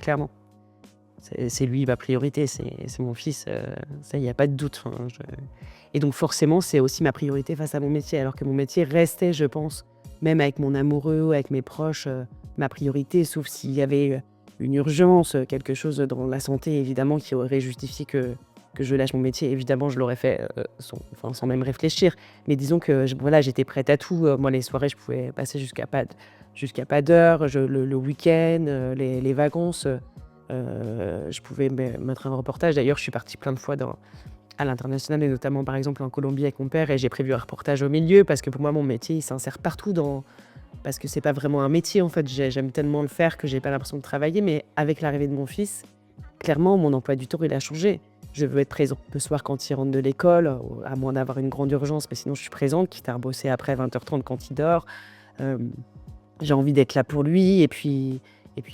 clairement. C'est lui ma priorité, c'est mon fils, ça, il y a pas de doute, enfin, et donc forcément, c'est aussi ma priorité face à mon métier. Alors que mon métier restait, je pense, même avec mon amoureux ou avec mes proches, ma priorité, sauf s'il y avait, une urgence, quelque chose dans la santé évidemment qui aurait justifié que je lâche mon métier. Évidemment, je l'aurais fait, sans même réfléchir. Mais disons que voilà, j'étais prête à tout. Moi, les soirées, je pouvais passer jusqu'à pas d'heure. Le week-end, les vacances, je pouvais mettre un reportage. D'ailleurs, je suis partie plein de fois à l'international et notamment, par exemple, en Colombie avec mon père et j'ai prévu un reportage au milieu parce que pour moi, mon métier, il s'insère partout parce que c'est pas vraiment un métier, en fait. J'aime tellement le faire que j'ai pas l'impression de travailler. Mais avec l'arrivée de mon fils, clairement, mon emploi du temps, il a changé. Je veux être présente le soir quand il rentre de l'école, à moins d'avoir une grande urgence, mais sinon je suis présente, quitte à rebosser après 20h30 quand il dort. Hem, j'ai envie d'être là pour lui et puis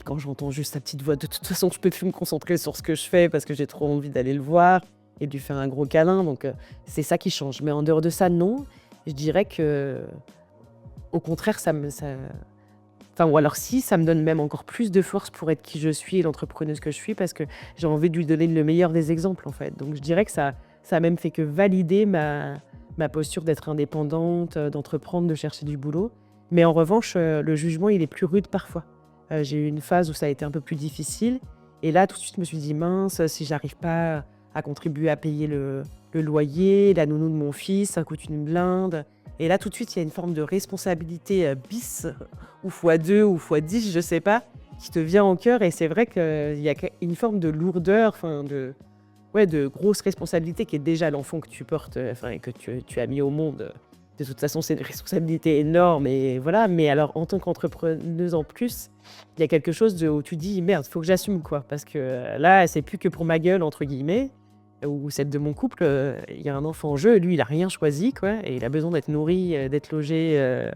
quand j'entends juste sa petite voix, de toute façon, je peux plus me concentrer sur ce que je fais parce que j'ai trop envie d'aller le voir et de lui faire un gros câlin, donc c'est ça qui change. Mais en dehors de ça, non. Je dirais qu'au contraire, enfin, ou alors si, ça me donne même encore plus de force pour être qui je suis et l'entrepreneuse que je suis parce que j'ai envie de lui donner le meilleur des exemples, en fait. Donc je dirais que ça a même fait que valider ma posture d'être indépendante, d'entreprendre, de chercher du boulot. Mais en revanche, le jugement, il est plus rude parfois. J'ai eu une phase où ça a été un peu plus difficile et là, tout de suite, je me suis dit: «Mince, si j'arrive pas à contribuer à payer le loyer, la nounou de mon fils, ça coûte une blinde». Et là, tout de suite, il y a une forme de responsabilité, bis ou fois 2 ou fois 10, je sais pas, qui te vient en cœur et c'est vrai qu'il y a une forme de lourdeur, enfin ouais, de grosse responsabilité qui est déjà l'enfant que tu portes, enfin et que tu as mis au monde. De toute façon, c'est une responsabilité énorme et voilà, mais alors en tant qu'entrepreneuse en plus, il y a quelque chose où tu dis: «Merde, faut que j'assume quoi». Parce que, là, c'est plus que pour ma gueule entre guillemets, ou celle de mon couple, il y a un enfant en jeu, lui, il a rien choisi quoi et il a besoin d'être nourri, d'être logé,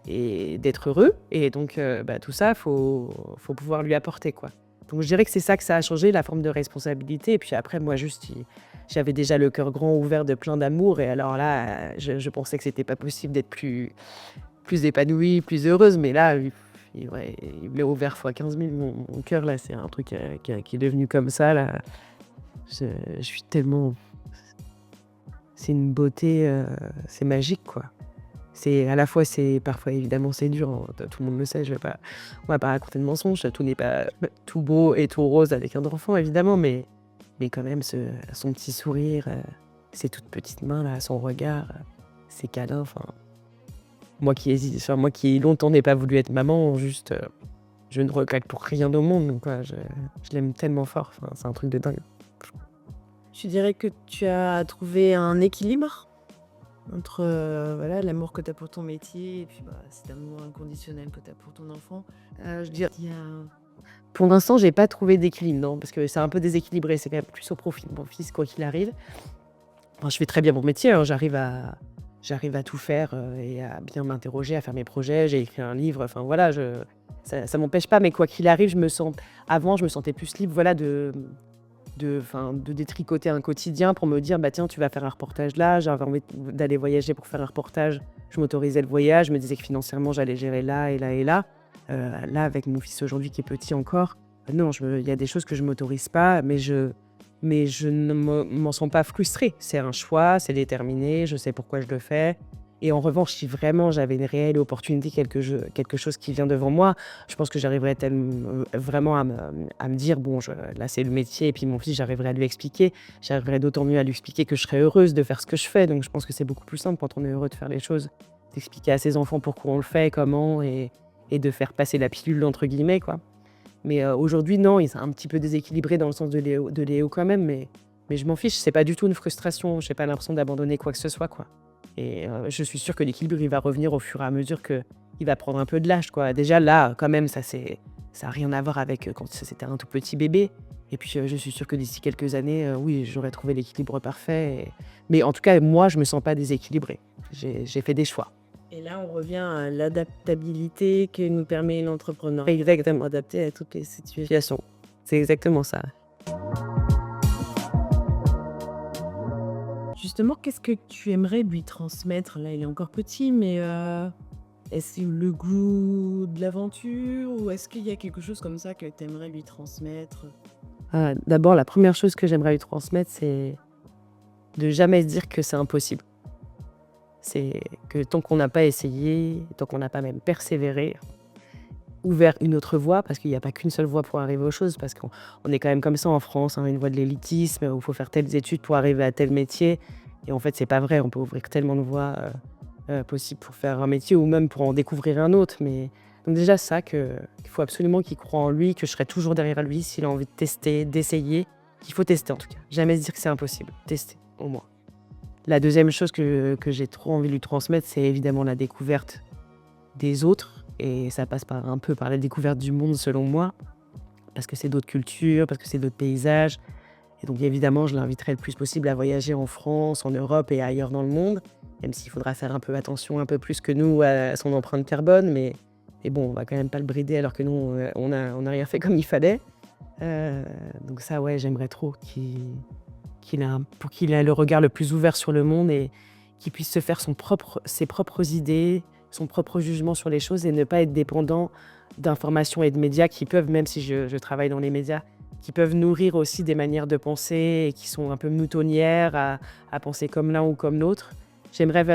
et d'être heureux et donc tout ça, faut pouvoir lui apporter, quoi. Donc je dirais que c'est ça que ça a changé, la forme de responsabilité et puis après moi juste j'avais déjà le cœur grand ouvert de plein d'amour et alors là, je pensais que c'était pas possible d'être plus épanouie, plus heureuse mais là, ouais, il me l'a ouvert fois 15 000 mon cœur là, c'est un truc, qui est devenu comme ça là. Je suis tellement c'est une beauté, c'est magique, quoi. C'est à la fois c'est parfois évidemment c'est dur, hein, tout le monde le sait, on va pas raconter de mensonges, tout n'est pas tout beau et tout rose avec un enfant évidemment, mais quand même son petit sourire, ses toutes petites mains là, son regard, ses câlins, enfin, moi qui longtemps n'ai pas voulu être maman, juste, je ne regrette pour rien au monde, quoi. Je l'aime tellement fort, enfin, c'est un truc de dingue. Tu dirais que tu as trouvé un équilibre entre, voilà, l'amour que tu as pour ton métier et puis, cet amour inconditionnel que tu as pour ton enfant? Je dirais il y a Pour l'instant, j'ai pas trouvé d'équilibre, non, parce que c'est un peu déséquilibré, c'est quand même plus au profit de mon fils quoi qu'il arrive. Enfin, je fais très bien mon métier, hein, j'arrive à tout faire, et à bien m'interroger, à faire mes projets. J'ai écrit un livre, enfin voilà, ça m'empêche pas, mais quoi qu'il arrive, avant, je me sentais plus libre, voilà, de détricoter un quotidien pour me dire: «Bah, tiens, tu vas faire un reportage là», j'avais envie d'aller voyager pour faire un reportage. Je m'autorisais le voyage, je me disais que financièrement, j'allais gérer là et là et là. Là, avec mon fils aujourd'hui qui est petit encore, non, il y a des choses que je m'autorise pas, mais je ne m'en sens pas frustrée. C'est un choix, c'est déterminé, je sais pourquoi je le fais et en revanche, si vraiment j'avais une réelle opportunité, quelque chose qui vient devant moi, je pense que j'arriverais vraiment à me dire: «Bon, là, c'est le métier» et puis mon fils, j'arriverai à lui expliquer. J'arriverai d'autant mieux à lui expliquer que je serai heureuse de faire ce que je fais, donc je pense que c'est beaucoup plus simple quand on est heureux de faire les choses, d'expliquer à ses enfants pourquoi on le fait, comment et de faire passer «la pilule» entre guillemets, quoi. Mais aujourd'hui, non, il s'est un petit peu déséquilibré dans le sens de Léo quand même, mais je m'en fiche, c'est pas du tout une frustration, j'ai pas l'impression d'abandonner quoi que ce soit, quoi et je suis sûre que l'équilibre, il va revenir au fur et à mesure qu'il va prendre un peu de l'âge, quoi. Déjà là, quand même, ça a rien à voir avec, quand c'était un tout petit bébé et puis, je suis sûre que d'ici quelques années, oui, j'aurai trouvé l'équilibre parfait mais en tout cas, moi, je me sens pas déséquilibrée. J'ai fait des choix. et là, on revient à l'adaptabilité que nous permet l'entrepreneuriat, Exactement, adapté à toutes les situations. situation. C'est exactement ça. Justement, qu'est-ce que tu aimerais lui transmettre? Là, il est encore petit, mais Est-ce le goût de l'aventure ou est-ce qu'il y a quelque chose comme ça que tu aimerais lui transmettre? D'abord, la première chose que j'aimerais lui transmettre, c'est de jamais se dire que c'est impossible. C'est que tant qu'on n'a pas essayé, tant qu'on n'a pas même persévéré, ouvert une autre voie, parce qu'il n'y a pas qu'une seule voie pour arriver aux choses, parce qu'on est quand même comme ça en France, hein, une voie de l'élitisme, où il faut faire telles études pour arriver à tel métier. Et en fait, c'est pas vrai, on peut ouvrir tellement de voies possibles pour faire un métier ou même pour en découvrir un autre. Mais donc déjà ça, qu'il faut absolument qu'il croie en lui, que je serai toujours derrière lui s'il a envie de tester, d'essayer, qu'il faut tester en tout cas. Jamais se dire que c'est impossible, tester au moins. La deuxième chose que j'ai trop envie de lui transmettre, c'est évidemment la découverte des autres. Et ça passe un peu par la découverte du monde, selon moi, parce que c'est d'autres cultures, parce que c'est d'autres paysages. Et donc évidemment, je l'inviterai le plus possible à voyager en France, en Europe et ailleurs dans le monde, même s'il faudra faire un peu attention, un peu plus que nous, à son empreinte carbone. Mais bon, on va quand même pas le brider alors que nous, on a rien fait comme il fallait. Donc ça, ouais, j'aimerais trop pour qu'il ait le regard le plus ouvert sur le monde et qu'il puisse se faire ses propres idées, son propre jugement sur les choses et ne pas être dépendant d'informations et de médias qui peuvent, même si je travaille dans les médias, qui peuvent nourrir aussi des manières de penser et qui sont un peu moutonnières à penser comme l'un ou comme l'autre. J'aimerais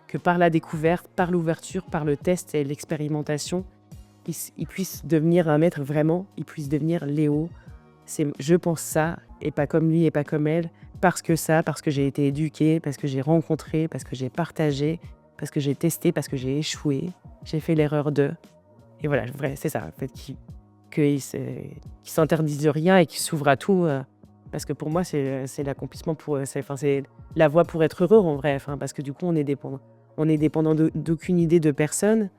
que par la découverte, par l'ouverture, par le test et l'expérimentation, il puisse devenir un maître vraiment, il puisse devenir Léo. Je pense ça, et pas comme lui et pas comme elle, parce que j'ai été éduquée, parce que j'ai rencontré, parce que j'ai partagé, parce que j'ai testé, parce que j'ai échoué, j'ai fait l'erreur de. Et voilà, c'est ça, en fait, qu'il s'interdise rien et qu'il s'ouvre à tout, parce que pour moi, c'est l'accomplissement, c'est la voie pour être heureux en vrai, parce que du coup, on est dépendant. On est dépendant d'aucune idée de personne,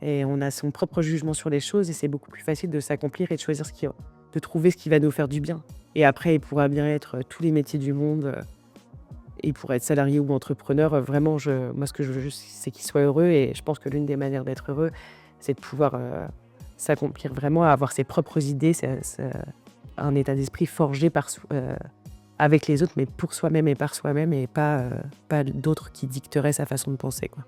et on a son propre jugement sur les choses, et c'est beaucoup plus facile de s'accomplir et de choisir de trouver ce qui va nous faire du bien. Et après, il pourra bien être tous les métiers du monde, et pour être salarié ou entrepreneur, vraiment, moi, ce que je veux juste, c'est qu'il soit heureux. Et je pense que l'une des manières d'être heureux, c'est de pouvoir s'accomplir vraiment, avoir ses propres idées, un état d'esprit forgé avec les autres, mais pour soi-même et par soi-même, et pas d'autres qui dicteraient sa façon de penser, quoi.